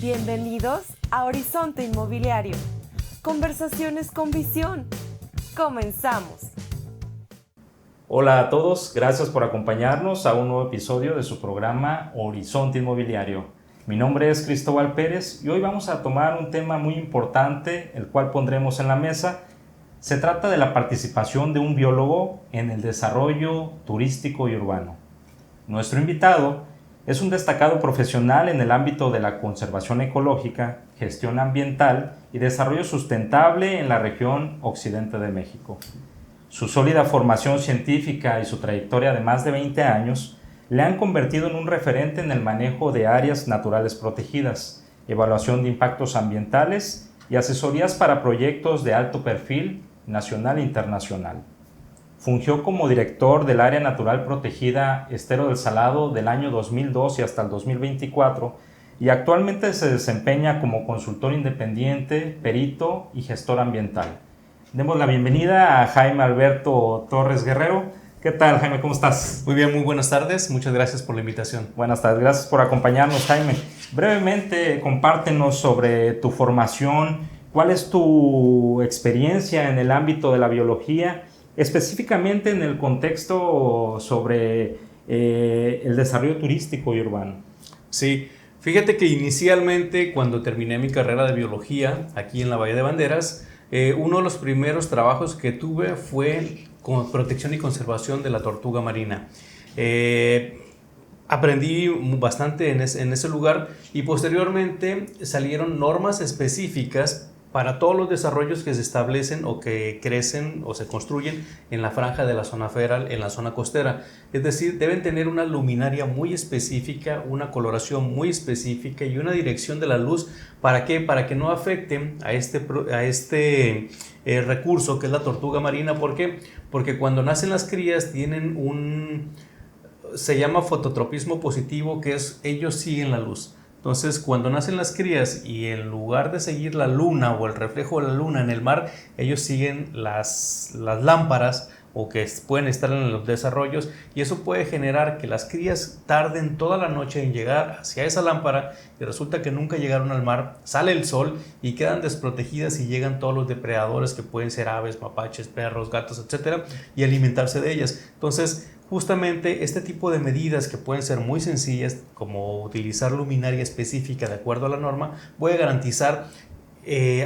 Bienvenidos a Horizonte Inmobiliario. Conversaciones con visión. Comenzamos. Hola a todos, gracias por acompañarnos a un nuevo episodio de su programa Horizonte Inmobiliario. Mi nombre es Cristóbal Pérez y hoy vamos a tomar un tema muy importante, el cual pondremos en la mesa. Se trata de la participación de un biólogo en el desarrollo turístico y urbano. Nuestro invitado es un destacado profesional en el ámbito de la conservación ecológica, gestión ambiental y desarrollo sustentable en la región occidente de México. Su sólida formación científica y su trayectoria de más de 20 años le han convertido en un referente en el manejo de áreas naturales protegidas, evaluación de impactos ambientales y asesorías para proyectos de alto perfil nacional e internacional. Fungió como director del Área Natural Protegida Estero del Salado del año 2002 y hasta el 2024 y actualmente se desempeña como consultor independiente, perito y gestor ambiental. Demos la bienvenida a Jaime Alberto Torres Guerrero. ¿Qué tal, Jaime? ¿Cómo estás? Muy bien, muy buenas tardes. Muchas gracias por la invitación. Buenas tardes, gracias por acompañarnos, Jaime. Brevemente, compártenos sobre tu formación, cuál es tu experiencia en el ámbito de la biología, específicamente en el contexto sobre el desarrollo turístico y urbano. Sí, fíjate que inicialmente cuando terminé mi carrera de biología aquí en la Bahía de Banderas, uno de los primeros trabajos que tuve fue con protección y conservación de la tortuga marina. Aprendí bastante en ese lugar y posteriormente salieron normas específicas para todos los desarrollos que se establecen o que crecen o se construyen en la franja de la zona federal, en la zona costera. Es decir, deben tener una luminaria muy específica, una coloración muy específica y una dirección de la luz. ¿Para qué? Para que no afecten a este recurso que es la tortuga marina. ¿Por qué? Porque cuando nacen las crías tienen se llama fototropismo positivo, que es ellos siguen la luz. Entonces, cuando nacen las crías y en lugar de seguir la luna o el reflejo de la luna en el mar, ellos siguen las lámparas o que pueden estar en los desarrollos, y eso puede generar que las crías tarden toda la noche en llegar hacia esa lámpara y resulta que nunca llegaron al mar, sale el sol y quedan desprotegidas y llegan todos los depredadores que pueden ser aves, mapaches, perros, gatos, etcétera, y alimentarse de ellas. Entonces, justamente este tipo de medidas que pueden ser muy sencillas, como utilizar luminaria específica de acuerdo a la norma, puede garantizar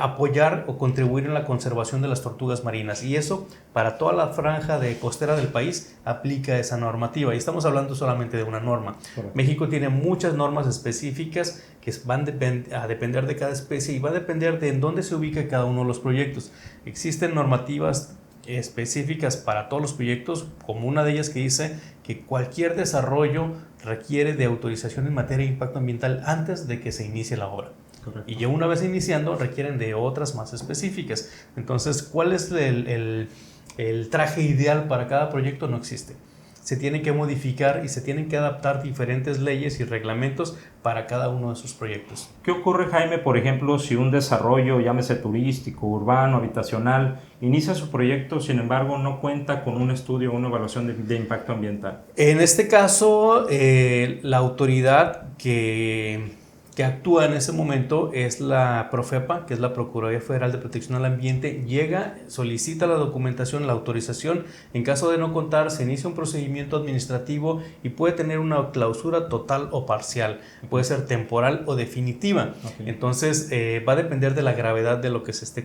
apoyar o contribuir en la conservación de las tortugas marinas, y eso para toda la franja de costera del país aplica esa normativa, y estamos hablando solamente de una norma. Correcto. México tiene muchas normas específicas que van a depender de cada especie y va a depender de en dónde se ubica cada uno de los proyectos. Existen normativas específicas para todos los proyectos, como una de ellas que dice que cualquier desarrollo requiere de autorización en materia de impacto ambiental antes de que se inicie la obra. Correcto. Y ya una vez iniciando requieren de otras más específicas. Entonces, ¿cuál es el traje ideal para cada proyecto? No existe. Se tiene que modificar y se tienen que adaptar diferentes leyes y reglamentos para cada uno de sus proyectos. ¿Qué ocurre, Jaime, por ejemplo, si un desarrollo, llámese turístico, urbano, habitacional, inicia su proyecto, sin embargo, no cuenta con un estudio o una evaluación de impacto ambiental? En este caso, la autoridad que actúa en ese momento es la Profepa, que es la Procuraduría Federal de Protección al Ambiente. Llega, solicita la documentación, la autorización. En caso de no contar, se inicia un procedimiento administrativo y puede tener una clausura total o parcial. Puede ser temporal o definitiva. Okay. Entonces, va a depender de la gravedad de lo que se esté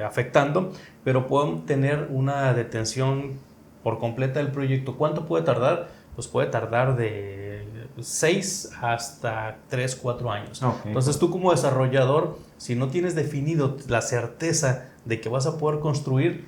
afectando, pero pueden tener una detención por completa del proyecto. ¿Cuánto puede tardar? Pues puede tardar de 6 hasta 3, 4 años. Okay. Entonces tú como desarrollador, si no tienes definido la certeza de que vas a poder construir,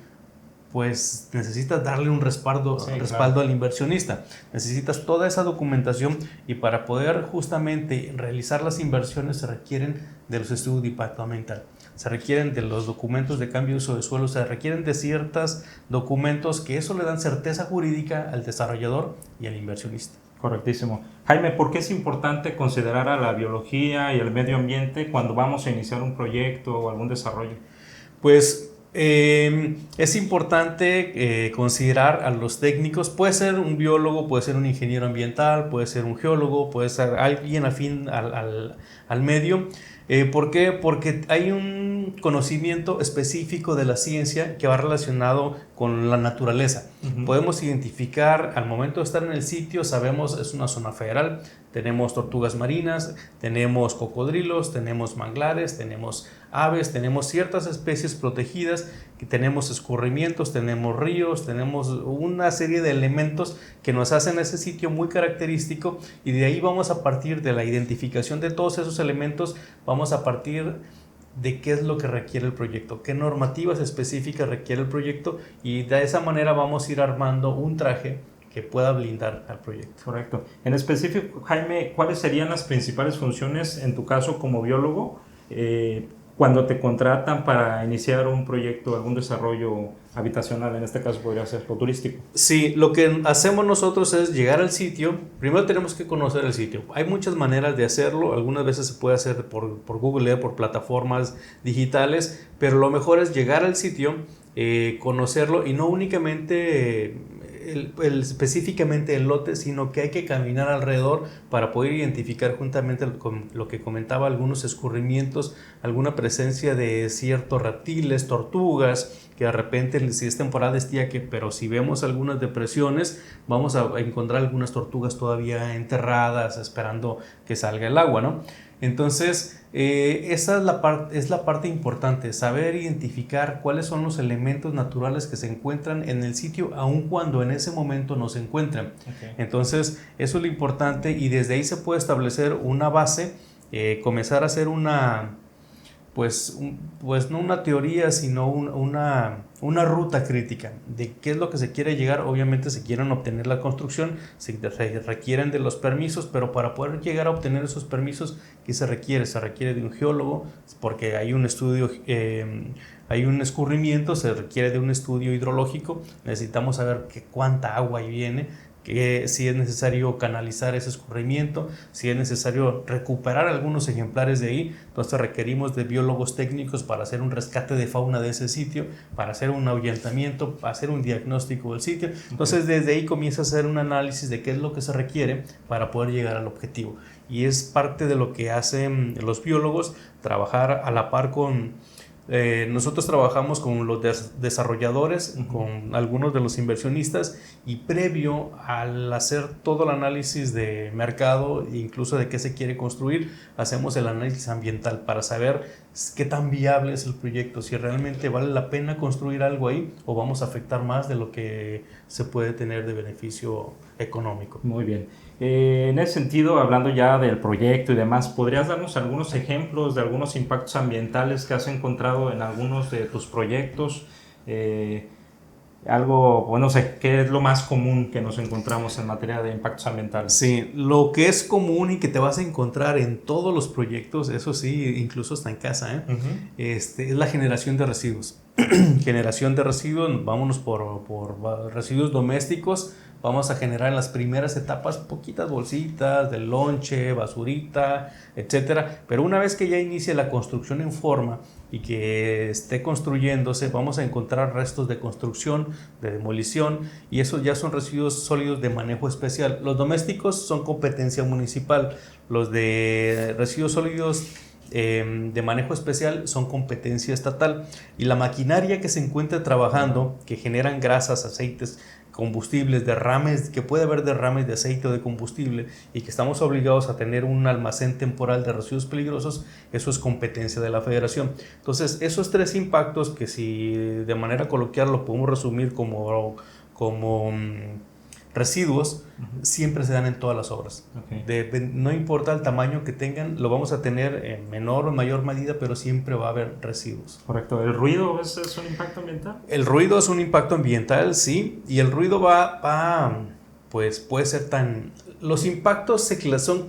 pues necesitas darle un respaldo claro, al inversionista. Necesitas toda esa documentación, y para poder justamente realizar las inversiones se requieren de los estudios de impacto ambiental. Se requieren de los documentos de cambio de uso de suelo, se requieren de ciertos documentos que eso le dan certeza jurídica al desarrollador y al inversionista. Correctísimo. Jaime, ¿por qué es importante considerar a la biología y el medio ambiente cuando vamos a iniciar un proyecto o algún desarrollo? Pues Es importante considerar a los técnicos. Puede ser un biólogo, puede ser un ingeniero ambiental, puede ser un geólogo, puede ser alguien afín al medio. ¿Por qué? Porque hay un conocimiento específico de la ciencia que va relacionado con la naturaleza. Podemos identificar al momento de estar en el sitio, sabemos es una zona federal, tenemos tortugas marinas, tenemos cocodrilos, tenemos manglares, tenemos aves, tenemos ciertas especies protegidas, que tenemos escurrimientos, tenemos ríos, tenemos una serie de elementos que nos hacen ese sitio muy característico, y de ahí vamos a partir de la identificación de todos esos elementos, vamos a partir de qué es lo que requiere el proyecto, qué normativas específicas requiere el proyecto, y de esa manera vamos a ir armando un traje que pueda blindar al proyecto. Correcto. En específico, Jaime, ¿cuáles serían las principales funciones en tu caso como biólogo cuando te contratan para iniciar un proyecto, algún desarrollo habitacional? En este caso podría ser o turístico. Sí, lo que hacemos nosotros es llegar al sitio. Primero tenemos que conocer el sitio. Hay muchas maneras de hacerlo. Algunas veces se puede hacer por Google, por plataformas digitales, pero lo mejor es llegar al sitio, conocerlo, y no únicamente específicamente el lote, sino que hay que caminar alrededor para poder identificar, juntamente con lo que comentaba, algunos escurrimientos, alguna presencia de ciertos reptiles, tortugas, que de repente, si es temporada de estiaje, pero si vemos algunas depresiones, vamos a encontrar algunas tortugas todavía enterradas esperando que salga el agua, ¿no? Entonces, esa es la parte importante, saber identificar cuáles son los elementos naturales que se encuentran en el sitio, aun cuando en ese momento no se encuentran. Okay. Entonces, eso es lo importante, y desde ahí se puede establecer una base, comenzar a hacer una, pues no una teoría, sino una ruta crítica de qué es lo que se quiere llegar. Obviamente se quieren obtener la construcción, se requieren de los permisos, pero para poder llegar a obtener esos permisos, ¿qué se requiere? Se requiere de un geólogo, porque hay un estudio, hay un escurrimiento, se requiere de un estudio hidrológico, necesitamos saber cuánta agua ahí viene, que si es necesario canalizar ese escurrimiento, si es necesario recuperar algunos ejemplares de ahí. Entonces requerimos de biólogos técnicos para hacer un rescate de fauna de ese sitio, para hacer un ahuyentamiento, para hacer un diagnóstico del sitio. Entonces desde ahí comienza a hacer un análisis de qué es lo que se requiere para poder llegar al objetivo, y es parte de lo que hacen los biólogos, trabajar a la par con... nosotros trabajamos con los desarrolladores, con algunos de los inversionistas, y previo al hacer todo el análisis de mercado, incluso de qué se quiere construir, hacemos el análisis ambiental para saber qué tan viable es el proyecto, si realmente vale la pena construir algo ahí o vamos a afectar más de lo que se puede tener de beneficio económico. Muy bien. En ese sentido, hablando ya del proyecto y demás, ¿podrías darnos algunos ejemplos de algunos impactos ambientales que has encontrado en algunos de tus proyectos? Algo, bueno, no sé, ¿qué es lo más común que nos encontramos en materia de impactos ambientales? Sí, lo que es común y que te vas a encontrar en todos los proyectos, eso sí, incluso hasta en casa, es la generación de residuos. Generación de residuos, vámonos por residuos domésticos. Vamos a generar en las primeras etapas poquitas bolsitas de lonche, basurita, etcétera. Pero una vez que ya inicie la construcción en forma y que esté construyéndose, vamos a encontrar restos de construcción, de demolición, y esos ya son residuos sólidos de manejo especial. Los domésticos son competencia municipal, los de residuos sólidos de manejo especial son competencia estatal, y la maquinaria que se encuentra trabajando, que generan grasas, aceites, combustibles, derrames, que puede haber derrames de aceite o de combustible, y que estamos obligados a tener un almacén temporal de residuos peligrosos, eso es competencia de la federación. Entonces, esos tres impactos, que si de manera coloquial lo podemos resumir como residuos, siempre se dan en todas las obras. Okay. No importa el tamaño que tengan, lo vamos a tener en menor o mayor medida, pero siempre va a haber residuos. Correcto. ¿El ruido es un impacto ambiental? El ruido es un impacto ambiental, sí, y el ruido pues puede ser tan... Los impactos son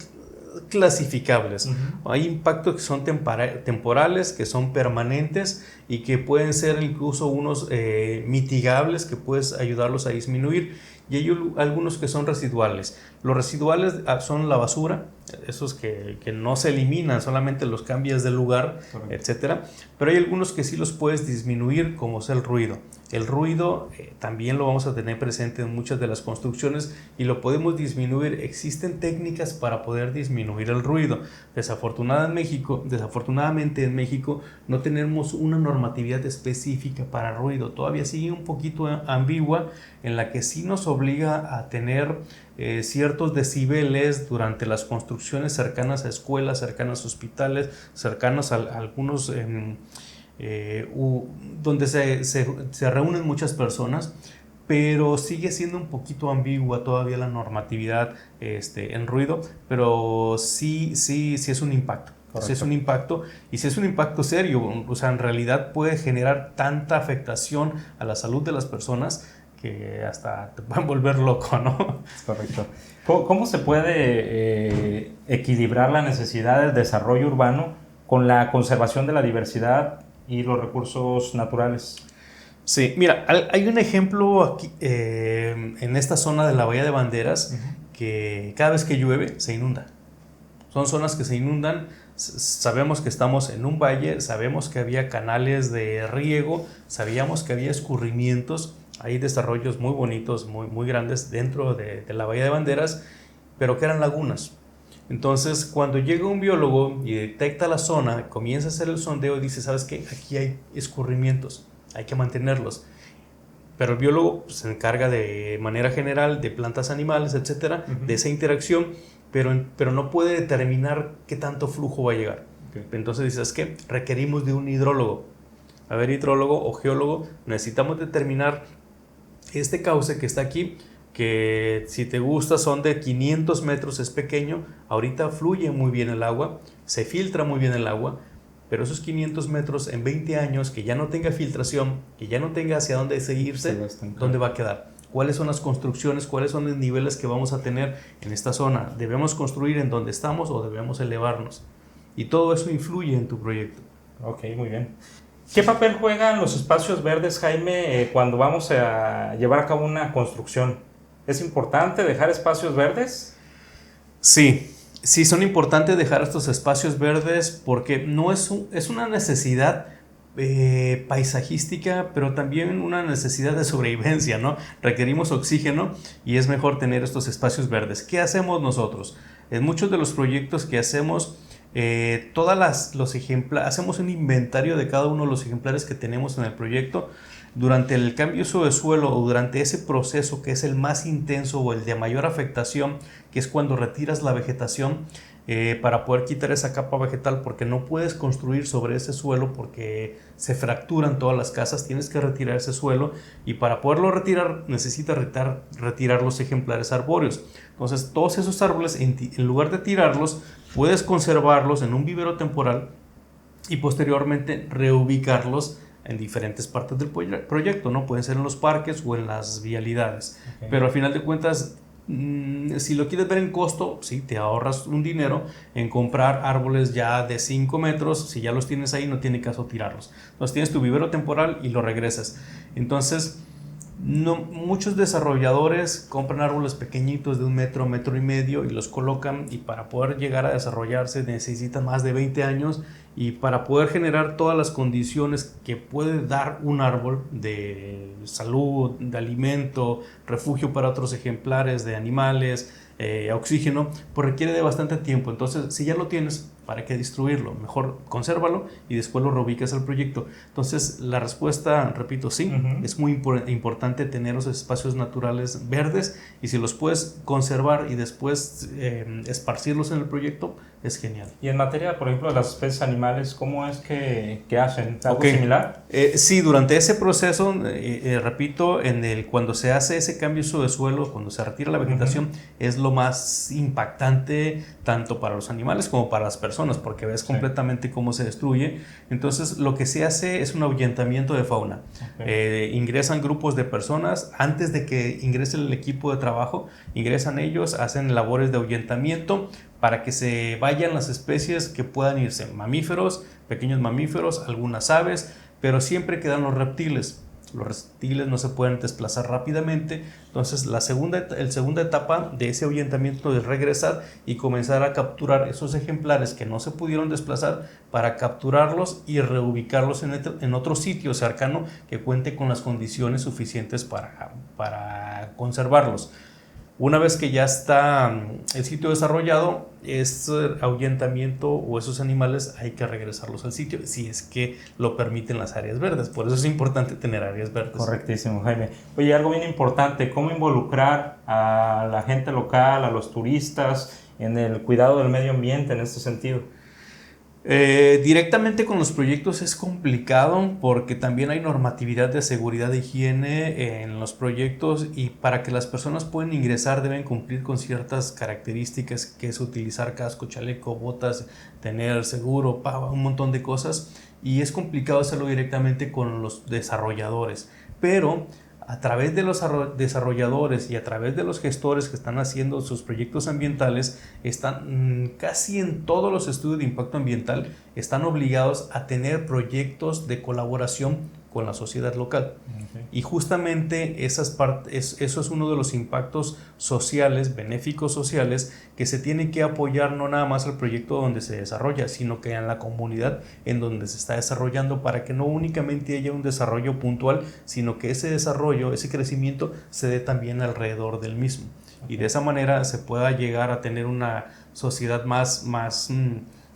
clasificables. Hay impactos que son temporales, que son permanentes y que pueden ser incluso unos mitigables, que puedes ayudarlos a disminuir, y hay algunos que son residuales. Los residuales son la basura, esos que no se eliminan, solamente los cambias de lugar, etcétera. Pero hay algunos que sí los puedes disminuir, como es el ruido. El ruido también lo vamos a tener presente en muchas de las construcciones y lo podemos disminuir. Existen técnicas para poder disminuir el ruido. Desafortunadamente en México no tenemos una normatividad específica para ruido. Todavía sigue un poquito ambigua, en la que sí nos obliga a tener ciertos decibeles durante las construcciones cercanas a escuelas, cercanas a hospitales, cercanos a algunos donde se reúnen muchas personas, pero sigue siendo un poquito ambigua todavía la normatividad en ruido, pero sí es un impacto. Sí es un impacto, y si es un impacto serio, o sea, en realidad puede generar tanta afectación a la salud de las personas que hasta te pueden volver loco, ¿no? Correcto. ¿Cómo se puede equilibrar la necesidad del desarrollo urbano con la conservación de la diversidad y los recursos naturales? Sí, mira, hay un ejemplo aquí en esta zona de la Bahía de Banderas, que cada vez que llueve se inunda. Son zonas que se inundan. Sabemos que estamos en un valle, sabemos que había canales de riego, sabíamos que había escurrimientos. Hay desarrollos muy bonitos, muy grandes dentro de la Bahía de Banderas, pero que eran lagunas. Entonces, cuando llega un biólogo y detecta la zona, comienza a hacer el sondeo y dice, ¿sabes qué? Aquí hay escurrimientos, hay que mantenerlos. Pero el biólogo se encarga de manera general de plantas, animales, etcétera, de esa interacción, pero no puede determinar qué tanto flujo va a llegar. Entonces dice, ¿sabes qué? Requerimos de un hidrólogo. A ver, hidrólogo o geólogo, necesitamos determinar este cauce que está aquí, que si te gusta son de 500 metros, es pequeño, ahorita fluye muy bien el agua, se filtra muy bien el agua, pero esos 500 metros en 20 años que ya no tenga filtración, que ya no tenga hacia dónde seguirse, ¿dónde va a quedar? ¿Cuáles son las construcciones? ¿Cuáles son los niveles que vamos a tener en esta zona? ¿Debemos construir en donde estamos o debemos elevarnos? Y todo eso influye en tu proyecto. Ok, muy bien. ¿Qué papel juegan los espacios verdes, Jaime, cuando vamos a llevar a cabo una construcción? ¿Es importante dejar espacios verdes? Sí, son importantes dejar estos espacios verdes porque no es una necesidad paisajística, pero también una necesidad de sobrevivencia, ¿no? Requerimos oxígeno y es mejor tener estos espacios verdes. ¿Qué hacemos nosotros? En muchos de los proyectos que hacemos, hacemos un inventario de cada uno de los ejemplares que tenemos en el proyecto. Durante el cambio de uso de suelo o durante ese proceso que es el más intenso o el de mayor afectación, que es cuando retiras la vegetación, para poder quitar esa capa vegetal, porque no puedes construir sobre ese suelo porque se fracturan todas las casas, tienes que retirar ese suelo, y para poderlo retirar necesitas retirar los ejemplares arbóreos. Entonces todos esos árboles, en lugar de tirarlos, puedes conservarlos en un vivero temporal y posteriormente reubicarlos en diferentes partes del proyecto, ¿no? Pueden ser en los parques o en las vialidades. Pero al final de cuentas, si lo quieres ver en costo, sí, te ahorras un dinero en comprar árboles ya de 5 metros. Si ya los tienes ahí, no tiene caso tirarlos. Entonces tienes tu vivero temporal y lo regresas. Entonces, muchos desarrolladores compran árboles pequeñitos de 1 metro, 1,5 metros y los colocan, y para poder llegar a desarrollarse necesitan más de 20 años, y para poder generar todas las condiciones que puede dar un árbol de salud, de alimento, refugio para otros ejemplares de animales, oxígeno, pues requiere de bastante tiempo. Entonces, si ya lo tienes, ¿para qué destruirlo? Mejor consérvalo y después lo reubicas al proyecto. Entonces, la respuesta, repito, sí, es muy importante tener los espacios naturales verdes, y si los puedes conservar y después esparcirlos en el proyecto, es genial. Y en materia, por ejemplo, de las especies animales, ¿cómo es que hacen? ¿Algo similar? Sí, durante ese proceso, repito, cuando se hace ese cambio de uso de suelo, cuando se retira la vegetación, es lo más impactante tanto para los animales como para las personas, porque ves completamente cómo se destruye. Entonces, lo que se hace es un ahuyentamiento de fauna. Ingresan grupos de personas, antes de que ingrese el equipo de trabajo, ingresan ellos, hacen labores de ahuyentamiento para que se vayan las especies que puedan irse, mamíferos, pequeños mamíferos, algunas aves, pero siempre quedan los reptiles. los reptiles no se pueden desplazar rápidamente. Entonces la segunda etapa de ese ahuyentamiento es regresar y comenzar a capturar esos ejemplares que no se pudieron desplazar, para capturarlos y reubicarlos en otro sitio cercano que cuente con las condiciones suficientes para conservarlos. Una vez que ya está el sitio desarrollado, ese ahuyentamiento o esos animales hay que regresarlos al sitio, si es que lo permiten las áreas verdes. Por eso es importante tener áreas verdes. Correctísimo, Jaime. Oye, algo bien importante, ¿cómo involucrar a la gente local, a los turistas en el cuidado del medio ambiente en este sentido? Directamente con los proyectos es complicado, porque también hay normatividad de seguridad de higiene en los proyectos, y para que las personas puedan ingresar deben cumplir con ciertas características, que es utilizar casco, chaleco, botas, tener seguro, un montón de cosas, y es complicado hacerlo directamente con los desarrolladores. Pero a través de los desarrolladores y a través de los gestores que están haciendo sus proyectos ambientales, están casi en todos los estudios de impacto ambiental, están obligados a tener proyectos de colaboración con la sociedad local. Okay. Y justamente eso es uno de los impactos sociales, benéficos sociales, que se tiene que apoyar no nada más al proyecto donde se desarrolla, sino que en la comunidad en donde se está desarrollando, para que no únicamente haya un desarrollo puntual, sino que ese desarrollo, ese crecimiento se dé también alrededor del mismo. Okay. Y de esa manera se pueda llegar a tener una sociedad más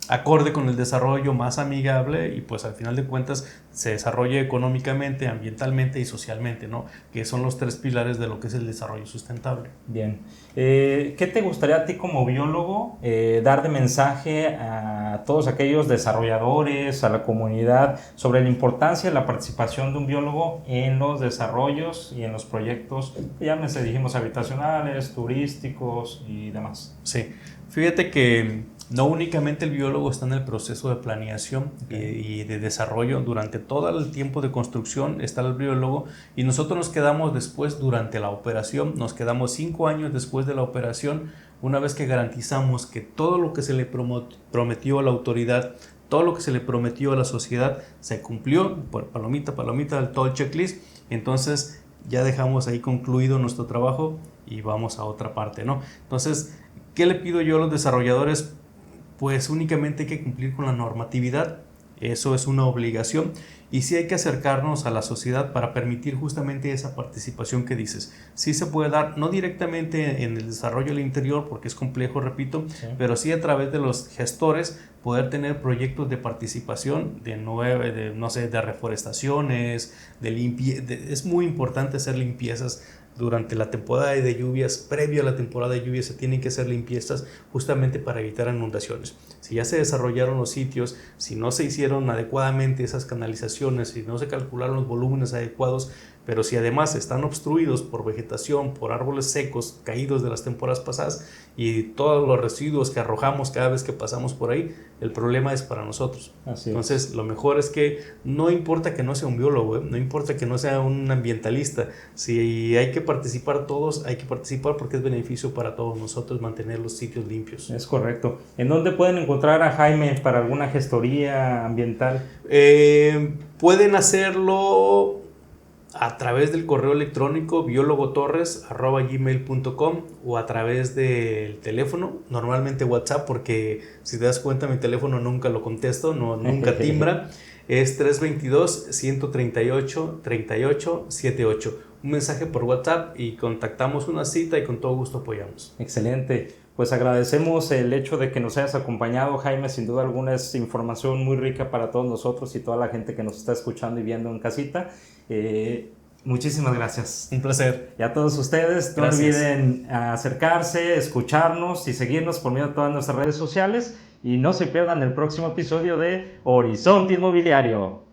acorde con el desarrollo, más amigable, y pues al final de cuentas se desarrolle económicamente, ambientalmente y socialmente, ¿no? Que son los tres pilares de lo que es el desarrollo sustentable. Bien. ¿Qué te gustaría a ti como biólogo dar de mensaje a todos aquellos desarrolladores, a la comunidad, sobre la importancia de la participación de un biólogo en los desarrollos y en los proyectos, llámese, dijimos, habitacionales, turísticos y demás? Sí, fíjate que no únicamente el biólogo está en el proceso de planeación y de desarrollo. Durante todo el tiempo de construcción está el biólogo, y nosotros nos quedamos después durante la operación, nos quedamos 5 años después de la operación, una vez que garantizamos que todo lo que se le prometió a la autoridad, todo lo que se le prometió a la sociedad se cumplió, por palomita, todo el checklist. Entonces ya dejamos ahí concluido nuestro trabajo y vamos a otra parte, ¿no? Entonces, ¿qué le pido yo a los desarrolladores? Pues únicamente hay que cumplir con la normatividad, eso es una obligación, y sí hay que acercarnos a la sociedad para permitir justamente esa participación que dices. Sí se puede dar, no directamente en el desarrollo del interior, porque es complejo, repito, sí, pero sí a través de los gestores poder tener proyectos de participación, de reforestaciones, es muy importante hacer limpiezas. Durante la temporada de lluvias, previo a la temporada de lluvias, se tienen que hacer limpiezas justamente para evitar inundaciones. Si ya se desarrollaron los sitios, si no se hicieron adecuadamente esas canalizaciones, si no se calcularon los volúmenes adecuados, pero si además están obstruidos por vegetación, por árboles secos caídos de las temporadas pasadas y todos los residuos que arrojamos cada vez que pasamos por ahí, el problema es para nosotros. Entonces, lo mejor es que no importa que no sea un biólogo, no importa que no sea un ambientalista, si hay que participar todos, hay que participar, porque es beneficio para todos nosotros mantener los sitios limpios. Es correcto. ¿En dónde pueden encontrar a Jaime para alguna gestoría ambiental? Pueden hacerlo a través del correo electrónico biologotorres@gmail.com, o a través del teléfono, normalmente WhatsApp, porque si te das cuenta mi teléfono nunca lo contesto, nunca timbra, es 322-138-3878. Un mensaje por WhatsApp y contactamos una cita, y con todo gusto apoyamos. Excelente. Pues agradecemos el hecho de que nos hayas acompañado, Jaime. Sin duda alguna es información muy rica para todos nosotros y toda la gente que nos está escuchando y viendo en casita. Muchísimas gracias. Un placer. Y a todos ustedes, no olviden acercarse, escucharnos y seguirnos por medio de todas nuestras redes sociales. Y no se pierdan el próximo episodio de Horizonte Inmobiliario.